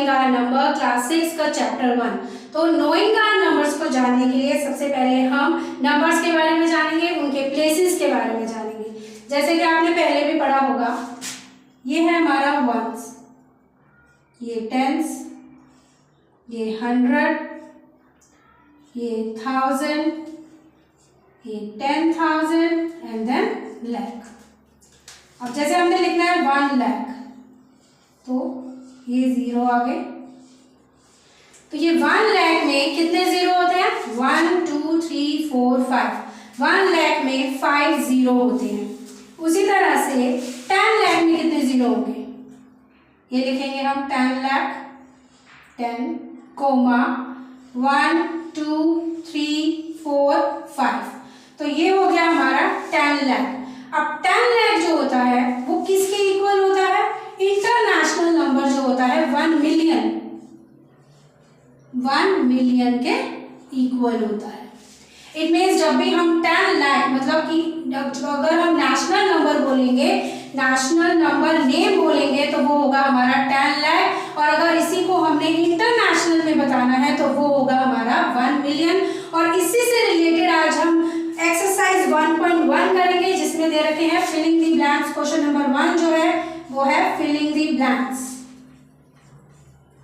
Our number class 6 का chapter 1। तो knowing our numbers को जानने के लिए सबसे पहले हम नंबर्स के बारे में जानेंगे, उनके प्लेसेस के बारे में जानेंगे। जैसे कि आपने पहले भी पढ़ा होगा, ये है हमारा वंस, ये टेंस, ये 100, ये 1000, ये 10,000 एंड देन लाख। अब जैसे हमने लिखना है 1 लाख, तो ये 0 आ गए। तो ये 1 लाख में कितने जीरो होते हैं? 1 2 3 4 5। 1 लाख में 5 जीरो होते हैं। उसी तरह से 10 लाख में कितने जीरो होंगे? ये लिखेंगे हम 10 लाख, 10 कोमा 1 2 3 4 5। तो ये हो गया हमारा 10 लाख। अब 10 लाख जो होता है वो किसके इक्वल होता है? इंटरनेशनल नंबर जो होता है 1 मिलियन, 1 मिलियन के इक्वल होता है। इट मीन्स जब भी हम 10 लाख मतलब कि अगर हम नेशनल नंबर बोलेंगे, नेशनल नंबर नेम बोलेंगे, तो वो होगा हमारा 10 लाख। और अगर इसी को हमने इंटरनेशनल में बताना है तो वो होगा हमारा 1 मिलियन। और इसी से रिलेटेड आज हम एक्सरसाइज 1.1 करेंगे, जिसमें दे रखे हैं filling the blanks. Question number 1 जो है वो है filling the blanks.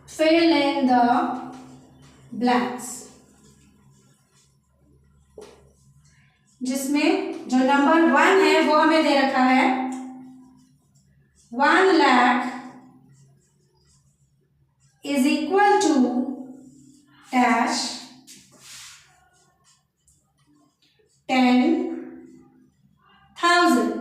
Fill in the blanks, जिसमें जो नंबर 1 है वो हमें दे रखा है 1 lakh is equal to dash 10,000।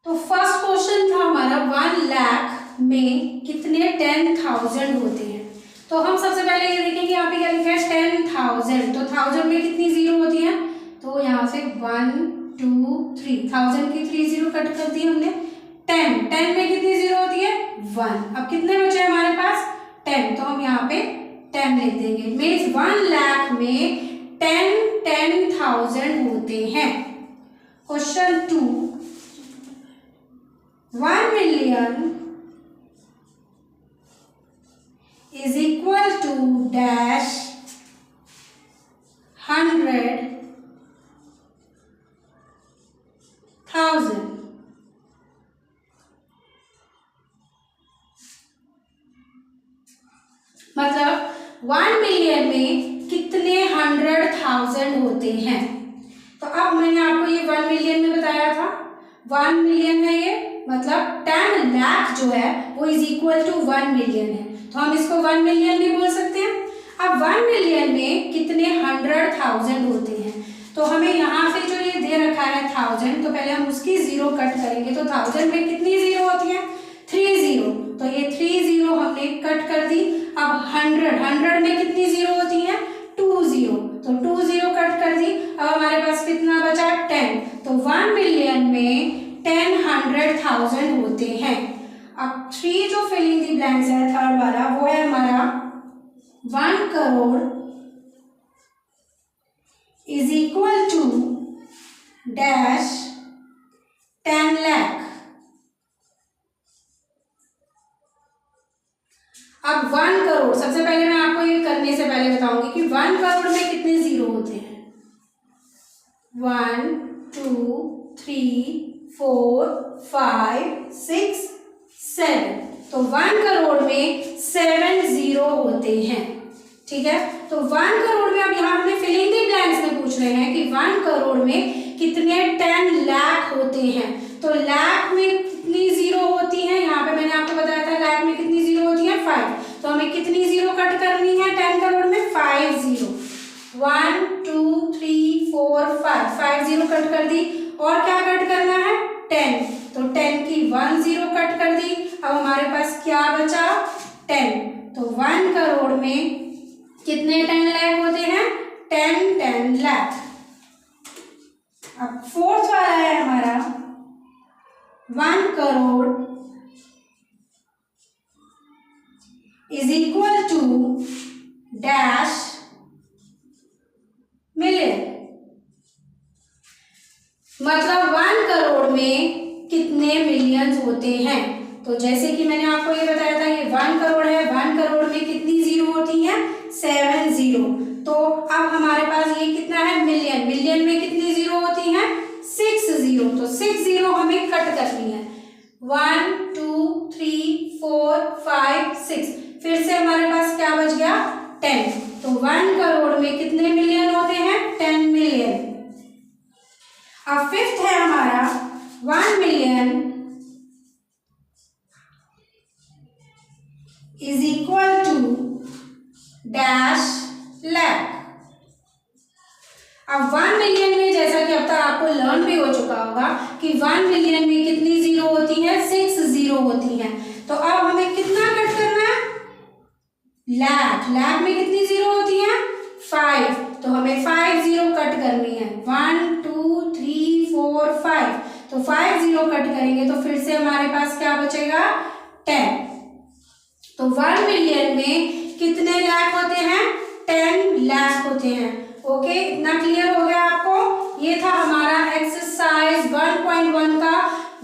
तो फर्स्ट क्वेश्चन था हमारा 1 लाख में कितने 10,000 होते हैं। तो हम सबसे पहले ये देखेंगे, यहाँ पे क्या लिखा है 10,000। तो 1000 में कितनी जीरो होती है? तो यहाँ से 1 2 3, 1000 की 3 जीरो कट कर दी हमने। 10 में कितनी जीरो होती है? 1। अब कितने बचे हमारे पास? 10। तो हम यहाँ पे 10 लिख देंगे। मीन्स 1 लाख में 10,000 होते हैं। Question 2, 1 million is equal to dash 100,000। मतलब 1 मिलियन में कितने 100,000 होते हैं। तो अब मैंने आपको ये 1 मिलियन में बताया था, 1 मिलियन है ये, मतलब 10 लाख जो है वो इज इक्वल टू 1 मिलियन है। तो हम इसको 1 मिलियन भी बोल सकते हैं। अब 1 मिलियन में कितने 100,000 होते हैं, तो हमें यहाँ पे जो ये दे रखा है 1000, तो पहले हम उसकी जीरो कट करेंगे। तो 1000 में कितनी जीरो होती है? 3 जीरो। तो ये 3 जीरो हमने कट कर दी। अब 100 में कितनी जीरो होती है? 2 जीरो। तो 2 जीरो कट कर दी। अब हमारे पास कितना बचा? 10। तो 1 मिलियन में 100,000 होते हैं। अब 3 जो फिलिंग द ब्लैंक्स है, थर्ड वाला, वो है हमारा 1 crore is equal to dash 10 lakh. अब 1 करोड़, सबसे पहले मैं आपको ये करने से पहले बताऊंगी कि 1 करोड़ में कितने जीरो होते हैं। 1 2 3 4 5 6 7। तो 1 करोड़ में 7 जीरो होते हैं। ठीक है, तो 1 करोड़ में अब यहाँ हमें फिलिंग द ब्लैंक्स में पूछ रहे हैं कि 1 करोड़ में कितने 10 लाख होते हैं। तो लाख में कितनी जीरो होती है? यहाँ पे मैंने आपको बताया था लाख में कितनी जीरो होती है? 5। तो हमें कितनी जीरो कट करनी है 10 करोड़ में? 5 जीरो। 1 2 3 4 5 जीरो कट कर दी। और क्या कट करना है? 10। तो 10 की 1 जीरो कट कर दी। अब हमारे पास क्या बचा? 10। तो 1 करोड़ में कितने 10 लाख होते हैं? 10 लाख। अब फोर्थ वाला है हमारा 1 crore is equal to dash million. मतलब 1 करोड़ में कितने मिलियंस होते हैं? तो जैसे कि मैंने आपको ये बताया था, ये 1 करोड़ है, 1 करोड़ में कितनी जीरो होती हैं? 7 जीरो। तो अब हमारे पास ये कितना है? मिलियन। मिलियन में कितनी जीरो होती हैं? 6 जीरो। तो 6 जीरो हमें कट करनी है। 1 2 3 4 5 6, फिर से हमारे पास क्या बच गया? 10। तो 1 करोड़ में कितने मिलियन होते हैं? 10 मिलियन। अब फिफ्थ है हमारा 1 million is equal to dash lakh. अब 1 मिलियन में, जैसा कि अब तक आपको लर्न भी हो चुका होगा कि 1 मिलियन में कितनी जीरो होती हैं? 6 जीरो होती हैं। तो अब हमें कितना कट करना है? लैख। लैख में कितनी जीरो होती हैं? 5। तो हमें 5 जीरो कट करनी है। 1 2 3 4 5। तो 5 जीरो कट करेंगे तो फिर से हमारे पास क्या बचेगा? 10। तो 1 मिलियन में कितने लाख होते हैं? 10 लाख होते हैं। ओके, इतना क्लियर हो गया आपको? ये था हमारा एक्सरसाइज 1.1 का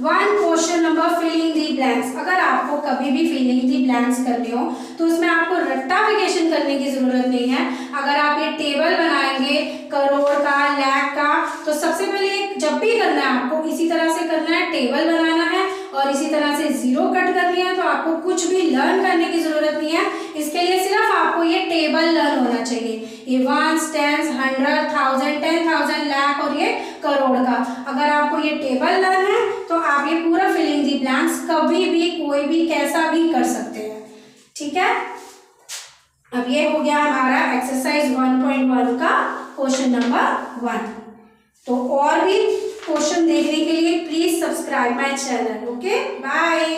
1 question number filling the blanks. अगर आपको कभी भी फिलिंग दी ब्लैंक्स करनी हो तो उसमें आपको रट्टाफिकेशन करने की जरूरत नहीं है। अगर आप ये टेबल बनाएंगे करोड़ का, लाख का, तो सबसे पहले जब भी करना है आपको इसी तरह से करना है, टेबल बनाना है और इसी तरह से जीरो कट करनी है। तो आपको कुछ भी लर्न करने की जरूरत नहीं है। इसके लिए सिर्फ आपको ये टेबल लर्न होना चाहिए। ये 1 10 100 1000 10,000 लाख और ये करोड़ का। अगर आपको ये टेबल लर्न है तो आप ये पूरा फिलिंग दी ब्लैंक्स कभी भी, कोई भी, कैसा भी कर सकते हैं। ठीक है, अब ये हो गया हमारा एक्सरसाइज 1.1 का क्वेश्चन नंबर 1। तो और भी क्वेश्चन देखने के लिए please subscribe my channel. Okay, bye.